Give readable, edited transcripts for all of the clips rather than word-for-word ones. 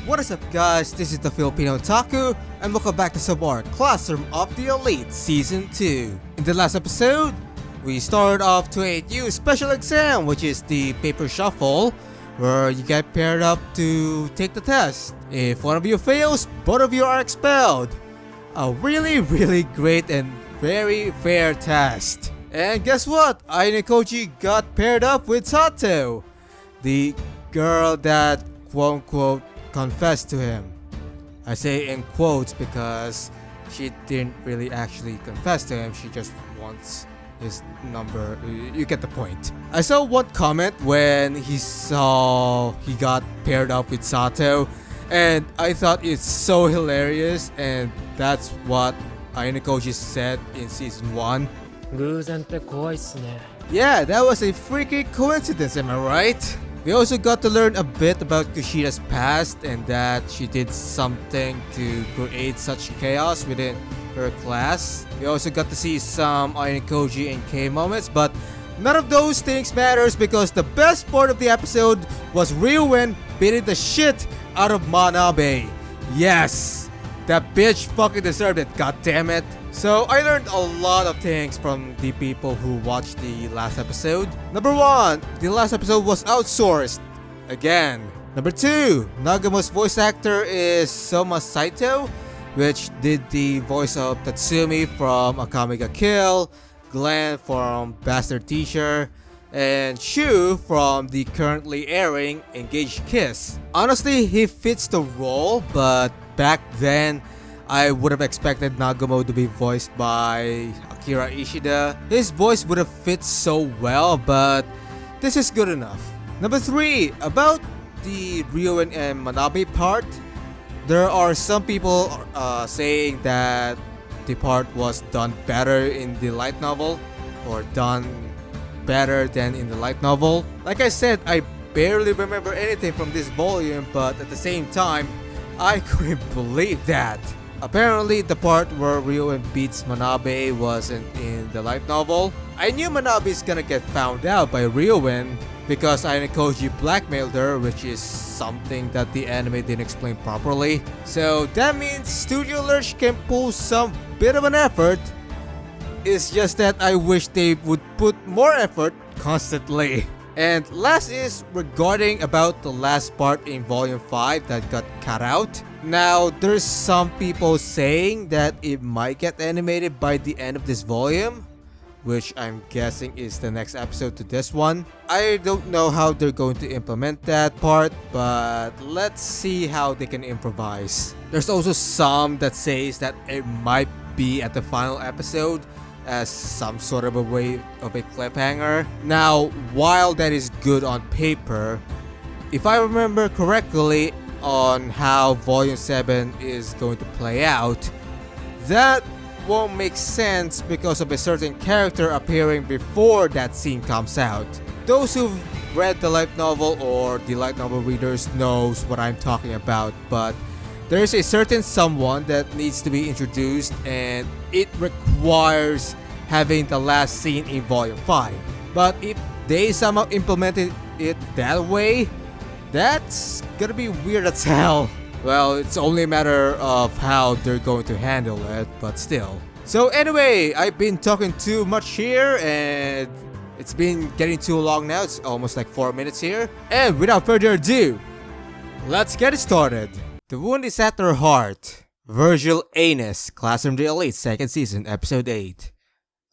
What is up guys, this is the Filipino Taku, and welcome back to some more Classroom of the Elite Season 2. In the last episode, we started off to a new special exam, which is the paper shuffle, where you get paired up to take the test. If one of you fails, both of you are expelled. A really great and very fair test. And guess what? Ainikoji got paired up with Sato, the girl that quote-unquote confessed to him. I say in quotes because she didn't really actually confess to him, she just wants his number. You get the point. I saw one comment when he got paired up with Sato, and I thought it's so hilarious, and that's what Ainikoji said in season 1. 偶然って怖いっすね。 Yeah, that was a freaky coincidence, am I right? We also got to learn a bit about Kushida's past and that she did something to create such chaos within her class. We also got to see some Ainikoji and K moments, but none of those things matters because the best part of the episode was Ryuin beating the shit out of Manabe. Yes! That bitch fucking deserved it, goddammit. So I learned a lot of things from the people who watched the last episode. Number 1, the last episode was outsourced. Again. Number 2, Nagamo's voice actor is Soma Saito, which did the voice of Tatsumi from Akame ga Kill, Glenn from Bastard Teacher, and Shu from the currently airing Engaged Kiss. Honestly, he fits the role, but back then, I would have expected Nagamo to be voiced by Akira Ishida. His voice would have fit so well, but this is good enough. Number 3, about the Ryuin and Manabe part. There are some people saying that the part was done better in the light novel, or done better than in the light novel. Like I said, I barely remember anything from this volume, but at the same time, I couldn't believe that. Apparently, the part where Ryuin beats Manabe wasn't in the light novel. I knew Manabe is gonna get found out by Ryuin because Ainikoji blackmailed her, which is something that the anime didn't explain properly. So that means Studio Lurch can pull some bit of an effort. It's just that I wish they would put more effort constantly. And last is regarding about the last part in volume 5 that got cut out. Now, there's some people saying that it might get animated by the end of this volume, which I'm guessing is the next episode to this one. I don't know how they're going to implement that part, but let's see how they can improvise. There's also some that says that it might be at the final episode as some sort of a way of a cliffhanger. Now, while that is good on paper, if I remember correctly on how Volume 7 is going to play out, that won't make sense because of a certain character appearing before that scene comes out. Those who've read the light novel or the light novel readers knows what I'm talking about, but there is a certain someone that needs to be introduced, and it requires having the last scene in Volume 5. But if they somehow implemented it that way, that's gonna be weird as hell. Well, it's only a matter of how they're going to handle it, but still. So anyway, I've been talking too much here, and it's been getting too long now. It's almost like 4 minutes here. And without further ado, let's get it started. The Wound is at Their Heart. Virgil Anus, Classroom of the Elite, 2nd Season, Episode 8.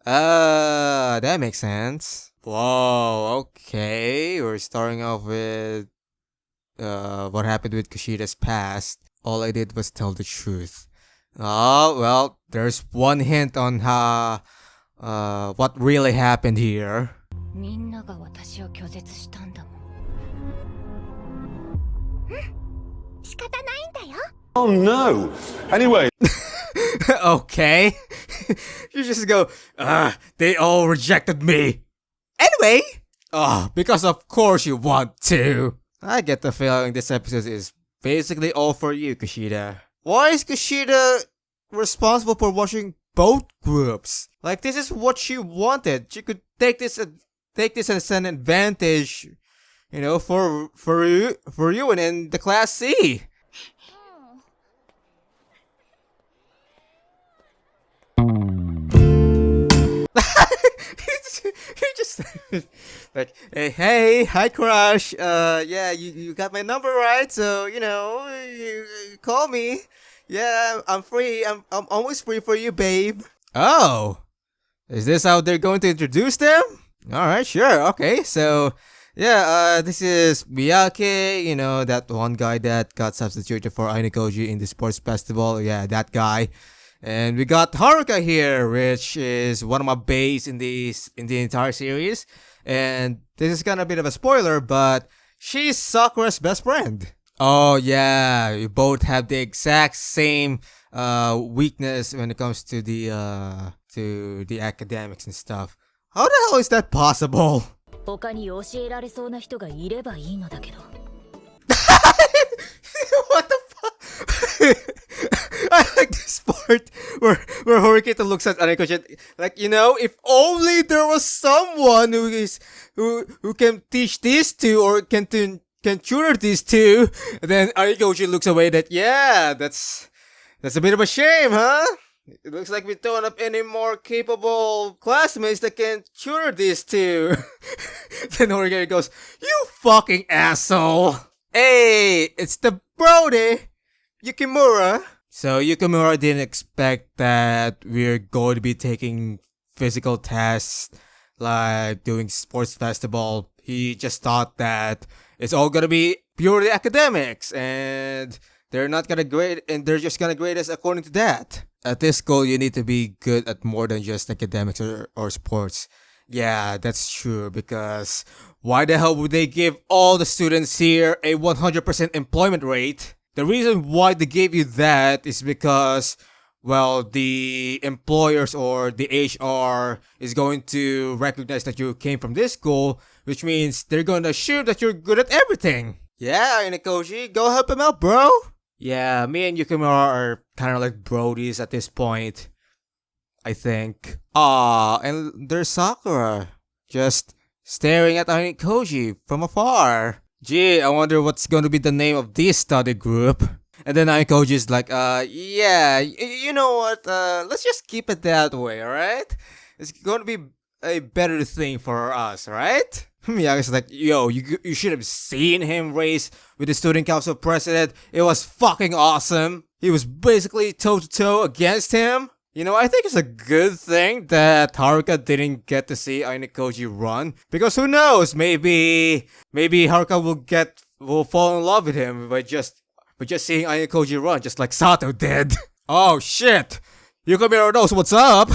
That makes sense. Whoa, okay. We're starting off with what happened with Kushida's past. All I did was tell the truth. Oh, well, there's one hint on how what really happened here. みんなが私を拒絶したんだもん。仕方ないんだよ。 Oh no! Anyway. Okay. You just go, they all rejected me. Anyway. Because of course you want to. I get the feeling this episode is basically all for you, Kushida. Why is Kushida responsible for watching both groups? Like, this is what she wanted. She could take this as an advantage, you know, for you and the Class C. You're just like, hey, hi, crush. Yeah, you got my number, right? So you call me. Yeah, I'm free. I'm always free for you, babe. Oh, is this how they're going to introduce them? All right, sure. Okay, so yeah, this is Miyake. That one guy that got substituted for Ainikoji in the sports festival. Yeah, that guy. And we got Haruka here, which is one of my baes in the entire series. And this is kind of a bit of a spoiler, but she's Sakura's best friend. Oh yeah, you both have the exact same weakness when it comes to the academics and stuff. How the hell is that possible? 他に教えられそうな人がいればいいのだけど。What the fuck? I like this part where Horikita looks at Aneko like, if only there was someone who can teach these two or can tutor these two. And then Arikoji looks away that, yeah, that's a bit of a shame, huh? It looks like we don't have any more capable classmates that can tutor these two. Then Horikita goes, you fucking asshole. Hey, it's the Brody, Yukimura. So Yukimura didn't expect that we're going to be taking physical tests like doing sports festival. He just thought that it's all gonna be purely academics and they're not gonna grade and they're just gonna grade us according to that. At this school, you need to be good at more than just academics or sports. Yeah, that's true, because why the hell would they give all the students here a 100% employment rate? The reason why they gave you that is because, well, the employers or the HR is going to recognize that you came from this school, which means they're going to assume that you're good at everything. Yeah, Inikoji, go help him out, bro. Yeah, me and Yukimura are kind of like brodies at this point, I think. And there's Sakura, just staring at Ainikoji from afar. Gee, I wonder what's going to be the name of this study group. And then Ainikoji's like, yeah, you know what, let's just keep it that way, alright? It's going to be a better thing for us, right? Miyagi's like, yo, you should have seen him race with the student council president. It was fucking awesome. He was basically toe-to-toe against him. I think it's a good thing that Haruka didn't get to see Ainikoji run. Because who knows, maybe Haruka will fall in love with him by just seeing Ainikoji run, just like Sato did. Oh shit! Yukimura knows what's up.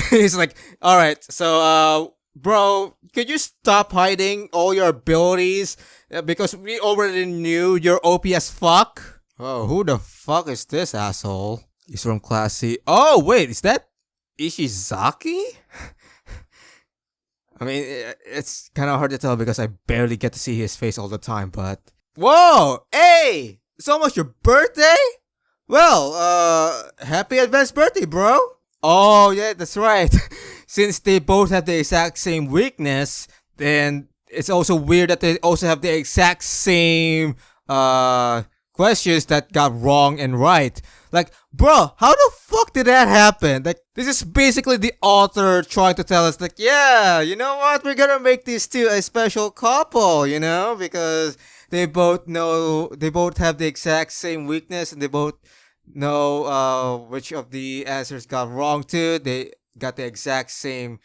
He's like, alright, so bro, could you stop hiding all your abilities? Because we already knew you're OP as fuck. Oh, who the fuck is this asshole? He's from Class C. Oh, wait, is that Ishizaki? I mean, it's kind of hard to tell because I barely get to see his face all the time, but... Whoa! Hey! It's almost your birthday? Well, happy advanced birthday, bro! Oh, yeah, that's right. Since they both have the exact same weakness, then it's also weird that they also have the exact same, questions that got wrong and right. Like, bro, how the fuck did that happen? Like, this is basically the author trying to tell us, like, yeah, you know what? We're gonna make these two a special couple, because they both have the exact same weakness and they both know which of the answers got wrong too. They got the exact same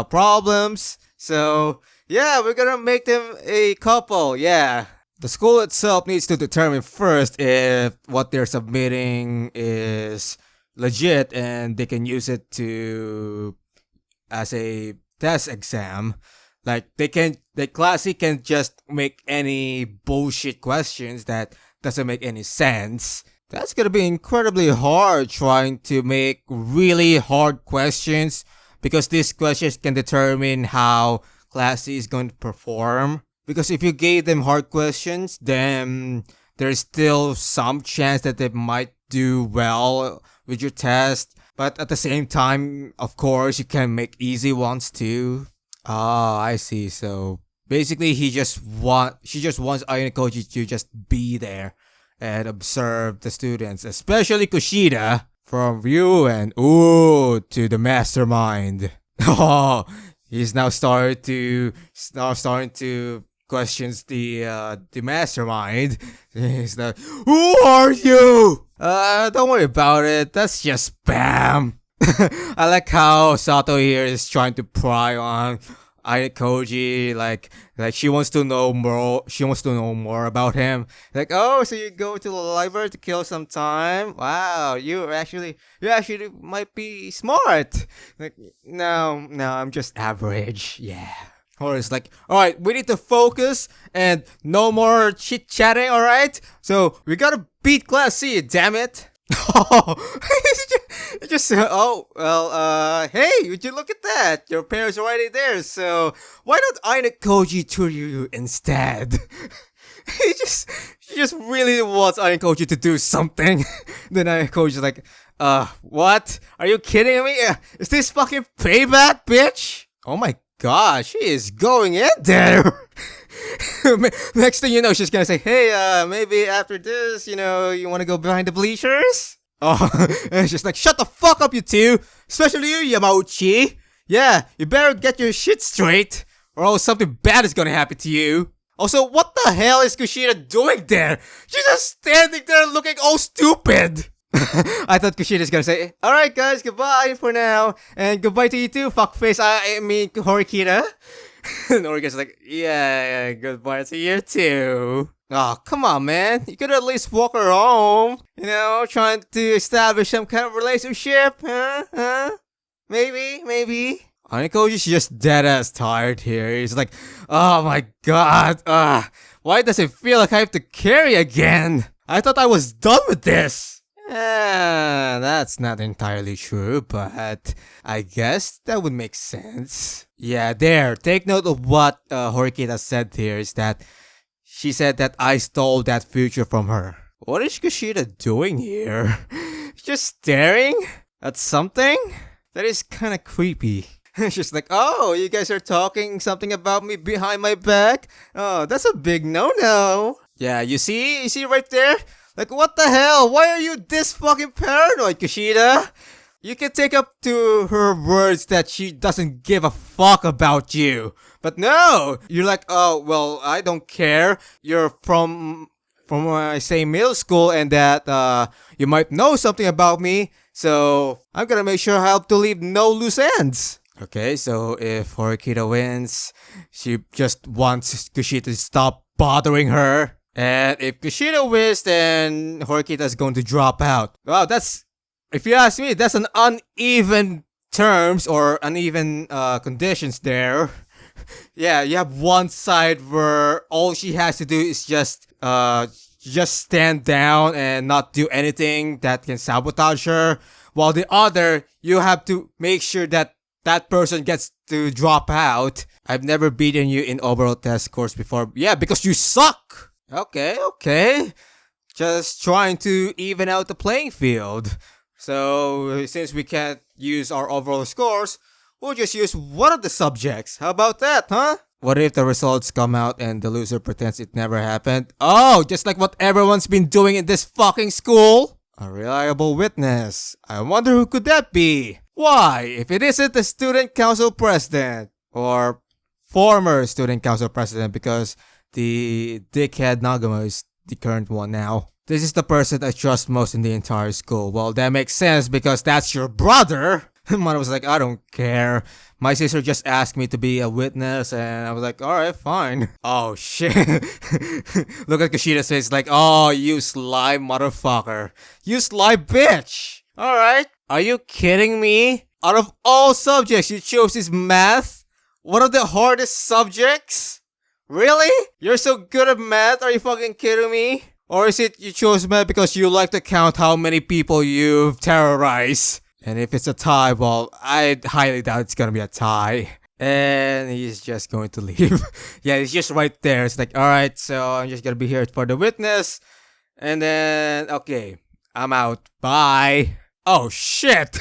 problems. So, yeah, we're gonna make them a couple, yeah. The school itself needs to determine first if what they're submitting is legit and they can use it as a test exam. Like, the classy can just make any bullshit questions that doesn't make any sense. That's gonna be incredibly hard trying to make really hard questions, because these questions can determine how classy is going to perform. Because if you gave them hard questions, then there's still some chance that they might do well with your test. But at the same time, of course, you can make easy ones too. Ah, I see. So basically, she just wants Ainikoji to just be there and observe the students, especially Kushida, from view and to the mastermind. Oh, he's now starting to questions the mastermind. He's like, "Who are you?" Don't worry about it. That's just spam. I like how Sato here is trying to pry on Aikoji, like she wants to know more. She wants to know more about him. Like, oh, so you go to the library to kill some time? Wow, you actually might be smart. Like, no, I'm just average. Yeah. Or it's like, all right, we need to focus and no more chit chatting. All right, so we gotta beat Class C. Damn it. Oh, oh, well, hey, would you look at that? Your parents are already there, so why don't Aina Koji tutor you instead? She just really wants Aina Koji to do something. Then Aina Koji's like, what? Are you kidding me? Is this fucking payback, bitch? Oh my god, she is going in there. Next thing you know, she's gonna say, hey, maybe after this, you want to go behind the bleachers? Oh, and she's like, shut the fuck up, you two. Especially you, Yamauchi. Yeah, you better get your shit straight, or else something bad is gonna happen to you. Also, what the hell is Kushida doing there? She's just standing there looking all stupid. I thought Kushida's gonna say, alright guys, goodbye for now. And goodbye to you too, fuckface, I mean Horikita. And Horikita's like, yeah, goodbye to you too. Oh, come on, man. You could at least walk her home. Trying to establish some kind of relationship. Huh? Maybe. Anikoji's just dead ass tired here. He's like, oh my god. Why does it feel like I have to carry again? I thought I was done with this. That's not entirely true, but I guess that would make sense. Yeah, there. Take note of what Horikita said here is that she said that I stole that future from her. What is Kushida doing here? Just staring at something? That is kind of creepy. She's like, oh, you guys are talking something about me behind my back? Oh, that's a big no-no. Yeah, you see right there? Like, what the hell? Why are you this fucking paranoid, Kushida? You can take up to her words that she doesn't give a fuck about you. But no! You're like, oh, well, I don't care. You're from I say middle school and that you might know something about me. So I'm gonna make sure I help to leave no loose ends. Okay, so if Horikita wins, she just wants Kushida to stop bothering her. And if Kushida wins, then Horikita's going to drop out. Wow, if you ask me, that's an uneven terms or uneven conditions there. Yeah, you have one side where all she has to do is just stand down and not do anything that can sabotage her. While the other, you have to make sure that that person gets to drop out. I've never beaten you in overall test scores before. Yeah, because you suck! Okay. Just trying to even out the playing field. So, since we can't use our overall scores, we'll just use one of the subjects. How about that, huh? What if the results come out and the loser pretends it never happened? Oh, just like what everyone's been doing in this fucking school? A reliable witness. I wonder who could that be? Why, if it isn't the student council president, or former student council president, because the dickhead Nagama is the current one now. This is the person I trust most in the entire school. Well, that makes sense because that's your brother. Mother was like, I don't care. My sister just asked me to be a witness and I was like, alright, fine. Oh shit. Look at Kushida's face like, oh, you sly motherfucker. You sly bitch. Alright. Are you kidding me? Out of all subjects, you chose this math? One of the hardest subjects? Really? You're so good at math? Are you fucking kidding me? Or is it you chose math because you like to count how many people you've terrorized? And if it's a tie, well, I highly doubt it's gonna be a tie. And he's just going to leave. Yeah, he's just right there. It's like, alright, so I'm just gonna be here for the witness. And then, okay, I'm out. Bye. Oh, shit.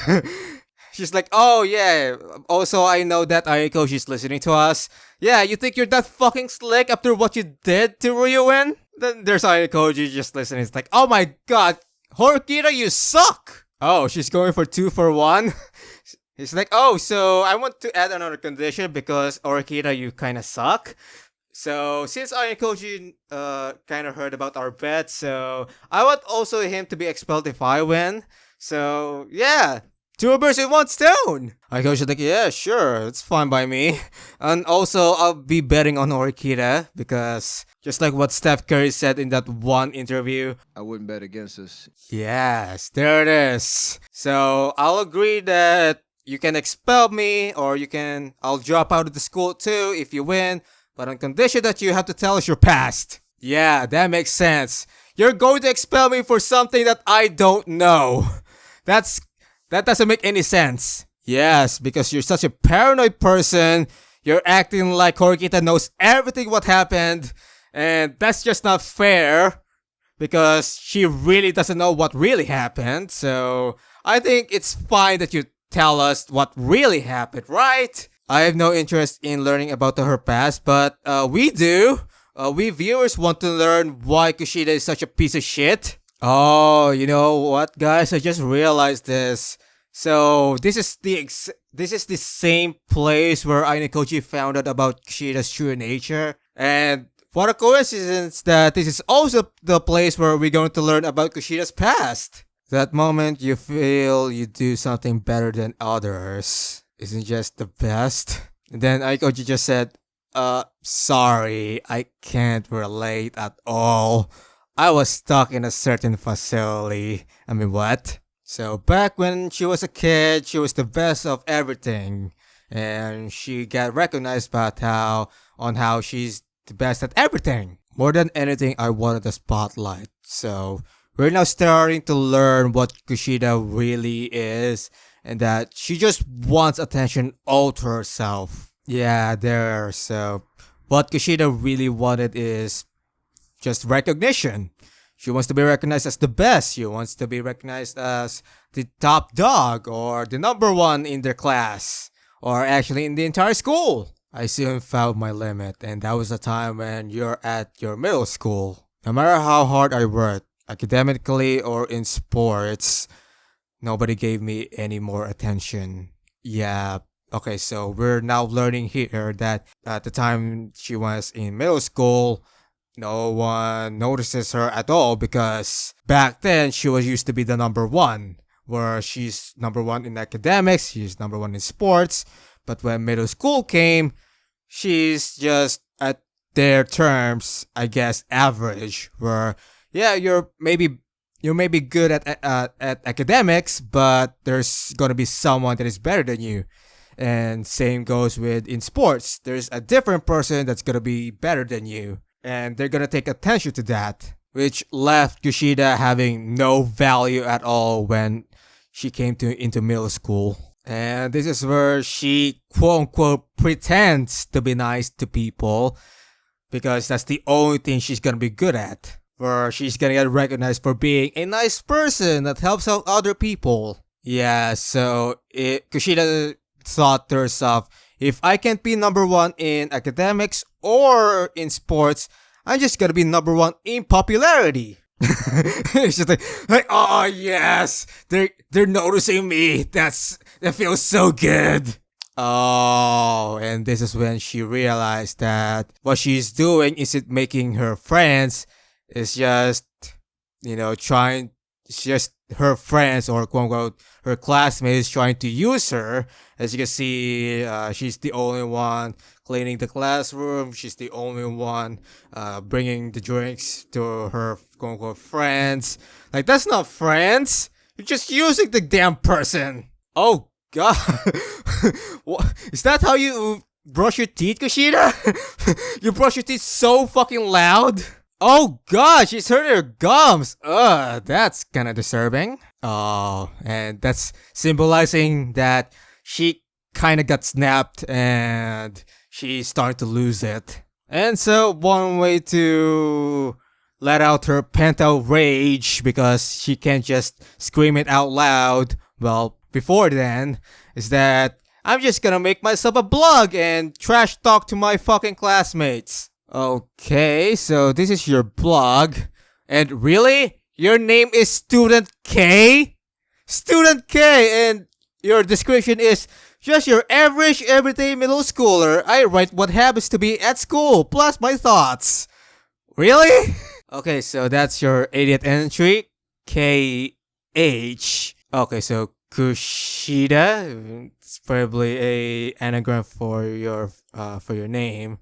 She's like, oh yeah, also I know that Aiko, she's listening to us. Yeah, you think you're that fucking slick after what you did to Ryuin? Then there's Aiko, just listening. It's like, oh my god, Horikita, you suck! Oh, she's going for 2 for 1? He's like, oh, so I want to add another condition because Orikita, you kind of suck. So since Ayako kind of heard about our bet, so I want also him to be expelled if I win. So yeah, two birds with one stone. Ayako like, yeah, sure, it's fine by me. And also I'll be betting on Orikita because just like what Steph Curry said in that one interview. I wouldn't bet against us. Yes, there it is. So I'll agree that you can expel me or I'll drop out of the school too if you win. But on condition that you have to tell us your past. Yeah, that makes sense. You're going to expel me for something that I don't know. That doesn't make any sense. Yes, because you're such a paranoid person. You're acting like Horikita knows everything what happened. And that's just not fair. Because she really doesn't know what really happened. So I think it's fine that you tell us what really happened, right? I have no interest in learning about her past, but we do. We viewers want to learn why Kushida is such a piece of shit. Oh, you know what, guys? I just realized this. So this is the same place where Ainakoji found out about Kushida's true nature, and what a coincidence that this is also the place where we're going to learn about Kushida's past. That moment you feel you do something better than others isn't just the best. And then Aikoji just said, sorry, I can't relate at all. I was stuck in a certain facility. I mean, what? So back when she was a kid, she was the best of everything. And she got recognized about how she's the best at everything. More than anything, I wanted the spotlight. So we're now starting to learn what Kushida really is. And that she just wants attention all to herself. Yeah, there. So, what Kushida really wanted is just recognition. She wants to be recognized as the best. She wants to be recognized as the top dog or the number one in their class. Or actually in the entire school. I soon found my limit. And that was the time when you're at your middle school. No matter how hard I worked, academically or in sports, nobody gave me any more attention. Yeah. Okay, so we're now learning here that at the time she was in middle school, no one notices her at all because back then she was used to be the number one, where she's number one in academics, she's number one in sports. But when middle school came, she's just at their terms, I guess, average, where yeah, you're maybe good at academics, but there's gonna be someone that is better than you. And same goes with in sports. There's a different person that's gonna be better than you. And they're gonna take attention to that. Which left Kushida having no value at all when she came into middle school. And this is where she quote unquote pretends to be nice to people. Because that's the only thing she's gonna be good at. Where she's gonna get recognized for being a nice person that helps out other people. Yeah, so Kushida thought to herself, if I can't be number one in academics or in sports, I'm just gonna be number one in popularity. It's just like, oh yes, they're noticing me. That feels so good. Oh, and this is when she realized that what she's doing isn't making her friends. It's just, it's just her friends or quote unquote her classmates trying to use her. As you can see, she's the only one cleaning the classroom. She's the only one bringing the drinks to her quote unquote friends. Like, that's not friends. You're just using the damn person. Oh god. What? Is that how you brush your teeth, Kushida? You brush your teeth so fucking loud? Oh god, she's hurting her gums. That's kinda disturbing. Oh, and that's symbolizing that she kinda got snapped and she's starting to lose it. And so one way to let out her pent out rage, because she can't just scream it out loud, well, before then, is that I'm just gonna make myself a blog and trash talk to my fucking classmates. Okay, so this is your blog. And really? Your name is Student K? Student K, and your description is just your average everyday middle schooler. I write what happens to be at school, plus my thoughts. Really? Okay, so that's your 80th entry. KH. Okay, so Kushida. It's probably a anagram for your name.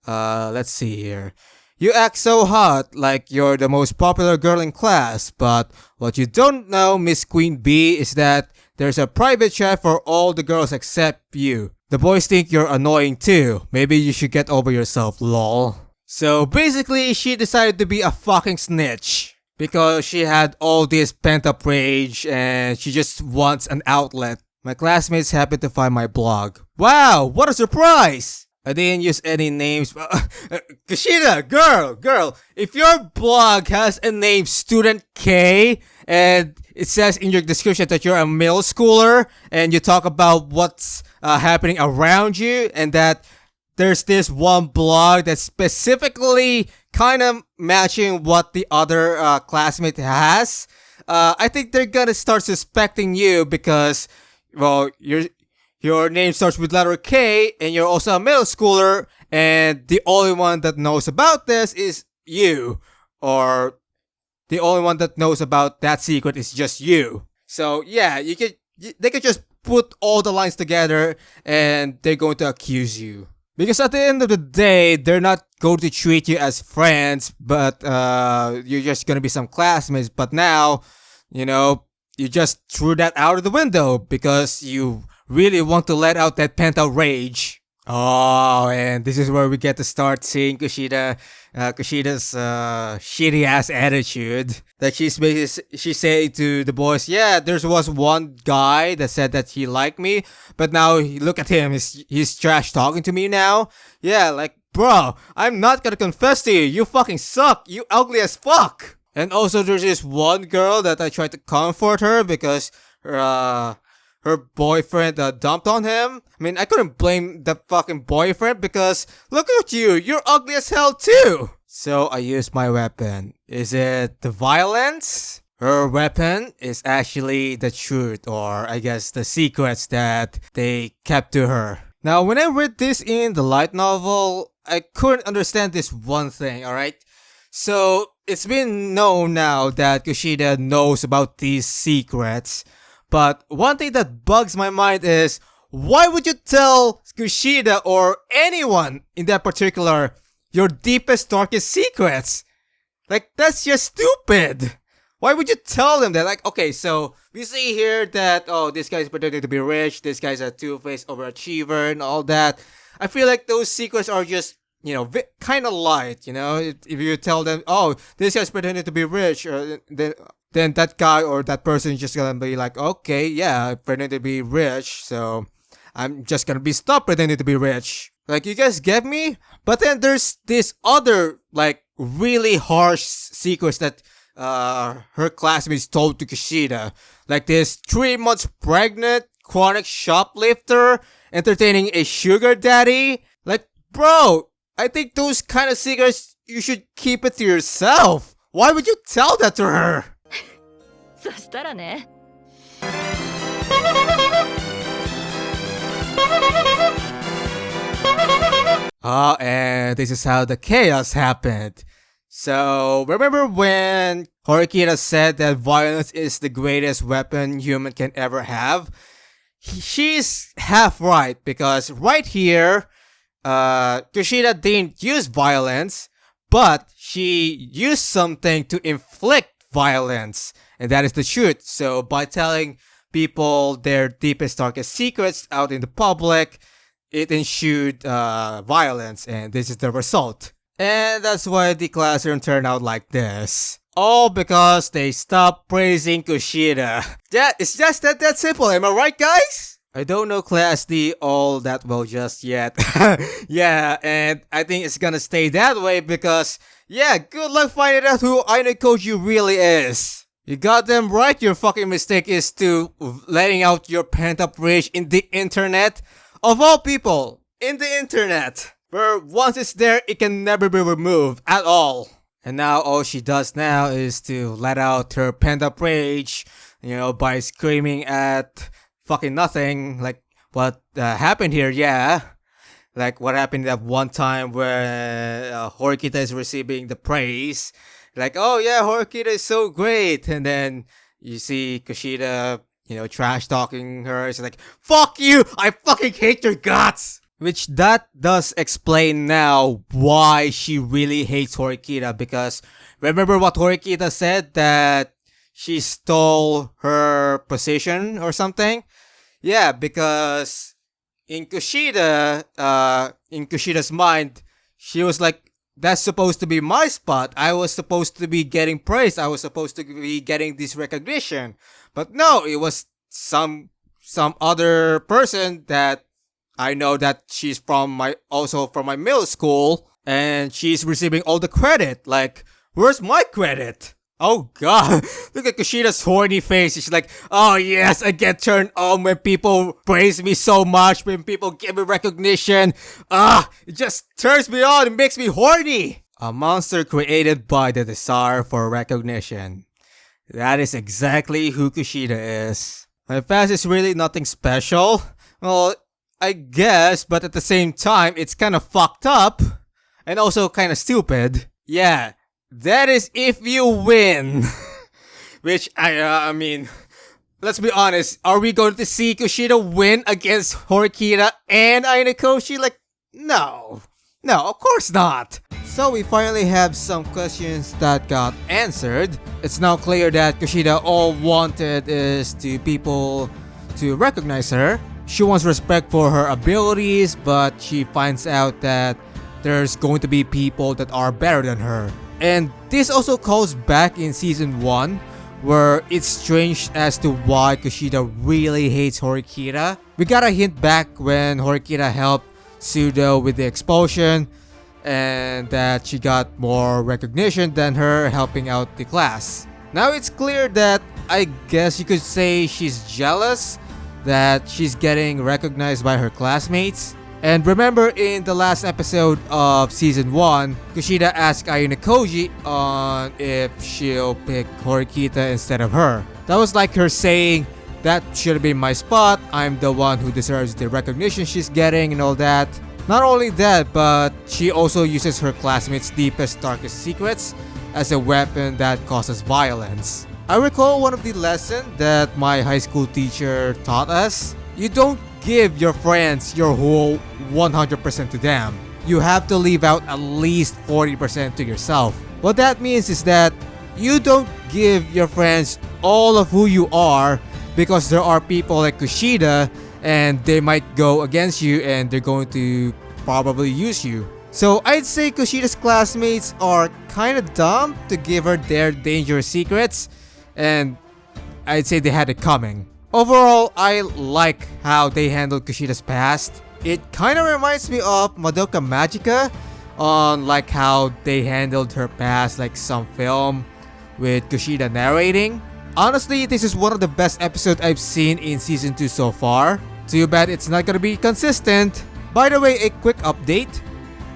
Let's see here. You act so hot, like you're the most popular girl in class, but what you don't know, Miss Queen Bee, is that there's a private chat for all the girls except you. The boys think you're annoying too. Maybe you should get over yourself, lol. So basically, she decided to be a fucking snitch because she had all this pent-up rage and she just wants an outlet. My classmates happened to find my blog. Wow, what a surprise! I didn't use any names. Kushida, girl, if your blog has a name Student K and it says in your description that you're a middle schooler and you talk about what's happening around you and that there's this one blog that's specifically kind of matching what the other classmate has, I think they're gonna start suspecting you because, well, your name starts with letter K and you're also a middle schooler and the only one that knows about this is you. Or the only one that knows about that secret is just you. So yeah, they could just put all the lines together and they're going to accuse you. Because at the end of the day, they're not going to treat you as friends, but you're just gonna be some classmates. But now, you just threw that out of the window because you really want to let out that pent-up rage. Oh, and this is where we get to start seeing Kushida, Kushida's shitty ass attitude. That she's saying to the boys, yeah, there was one guy that said that he liked me, but now look at him, he's trash talking to me now. Yeah, like, bro, I'm not gonna confess to you. You fucking suck. You ugly as fuck. And also, there's this one girl that I tried to comfort her because her boyfriend dumped on him. I mean, I couldn't blame the fucking boyfriend because look at you, you're ugly as hell too. So I used my weapon. Is it the violence? Her weapon is actually the truth, or I guess the secrets that they kept to her. Now, when I read this in the light novel, I couldn't understand this one thing, alright? So, it's been known now that Kushida knows about these secrets. But one thing that bugs my mind is, why would you tell Kushida or anyone in that particular your deepest, darkest secrets? Like, that's just stupid. Why would you tell them that? Like, okay, so we see here that, oh, this guy's pretending to be rich, this guy's a two-faced overachiever and all that. I feel like those secrets are just, kind of light, If you tell them, oh, this guy's pretending to be rich, then that guy or that person is just gonna be like, okay, yeah, I pretend to be rich, so I'm just gonna be stop pretending to be rich. Like, you guys get me? But then there's this other, like, really harsh secrets that her classmates told to Kushida. Like this 3 months pregnant, chronic shoplifter, entertaining a sugar daddy. Like, bro, I think those kind of secrets, you should keep it to yourself. Why would you tell that to her? そしたらね。Oh, and this is how the chaos happened. So, remember when Horikita said that violence is the greatest weapon human can ever have? She's half right, because right here, Kushida didn't use violence, but she used something to inflict violence. And that is the truth. So by telling people their deepest, darkest secrets out in the public, it ensued violence, and this is the result. And that's why the classroom turned out like this. All because they stopped praising Kushida. It's just that simple, am I right, guys? I don't know Class D all that well just yet. Yeah, and I think it's gonna stay that way because, yeah, good luck finding out who Ironic Koji really is. You got them right, your fucking mistake is to letting out your pent-up rage in the internet. Of all people, in the internet. Where once it's there, it can never be removed at all. And now all she does now is to let out her pent-up rage, by screaming at fucking nothing. Like what happened here, yeah. Like what happened that one time where Horikita is receiving the praise. Like, oh yeah, Horikita is so great. And then you see Kushida, trash talking her. It's like, fuck you! I fucking hate your guts! Which that does explain now why she really hates Horikita. Because remember what Horikita said? That she stole her position or something? Yeah, because in Kushida's mind, she was like, that's supposed to be my spot. I was supposed to be getting praise. I was supposed to be getting this recognition. But no, it was some other person that I know that she's from my middle school, and she's receiving all the credit. Like, where's my credit? Oh god, look at Kushida's horny face. She's like, oh yes, I get turned on when people praise me so much, when people give me recognition. It just turns me on, it makes me horny. A monster created by the desire for recognition. That is exactly who Kushida is. My past is really nothing special. Well, I guess, but at the same time, it's kind of fucked up. And also kind of stupid. Yeah. That is if you win. Which, I mean, let's be honest. Are we going to see Kushida win against Horikita and Ayanokoshi? Like, no. No, of course not. So we finally have some questions that got answered. It's now clear that Kushida all wanted is to people to recognize her. She wants respect for her abilities, but she finds out that there's going to be people that are better than her. And this also calls back in season 1, where it's strange as to why Kushida really hates Horikita. We got a hint back when Horikita helped Sudo with the expulsion, and that she got more recognition than her helping out the class. Now it's clear that I guess you could say she's jealous that she's getting recognized by her classmates. And remember in the last episode of season 1, Kushida asked Ayanokoshi on if she'll pick Horikita instead of her. That was like her saying, that should be my spot, I'm the one who deserves the recognition she's getting and all that. Not only that, but she also uses her classmates' deepest, darkest secrets as a weapon that causes violence. I recall one of the lessons that my high school teacher taught us. You don't give your friends your whole 100% to them. You have to leave out at least 40% to yourself. What that means is that you don't give your friends all of who you are, because there are people like Kushida and they might go against you and they're going to probably use you. So I'd say Kushida's classmates are kind of dumb to give her their dangerous secrets, and I'd say they had it coming. Overall, I like how they handled Kushida's past. It kind of reminds me of Madoka Magica on like how they handled her past, like some film with Kushida narrating. Honestly, this is one of the best episodes I've seen in season 2 so far. Too bad it's not gonna be consistent. By the way, a quick update.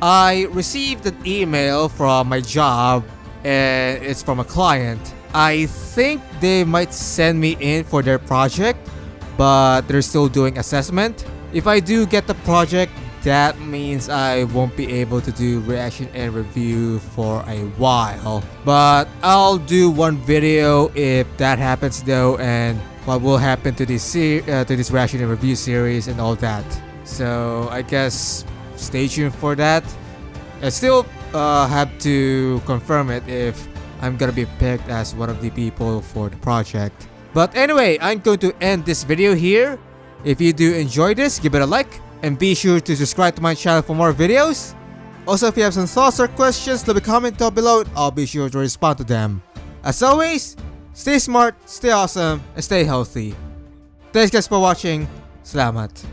I received an email from my job and it's from a client. I think they might send me in for their project, but they're still doing assessment. If I do get the project, that means I won't be able to do reaction and review for a while. But I'll do one video if that happens though, and what will happen to this reaction and review series and all that. So I guess stay tuned for that. I still have to confirm it if I'm gonna be picked as one of the people for the project. But anyway, I'm going to end this video here. If you do enjoy this, give it a like and be sure to subscribe to my channel for more videos. Also, if you have some thoughts or questions, leave a comment down below and I'll be sure to respond to them. As always, stay smart, stay awesome, and stay healthy. Thanks guys for watching. Salamat.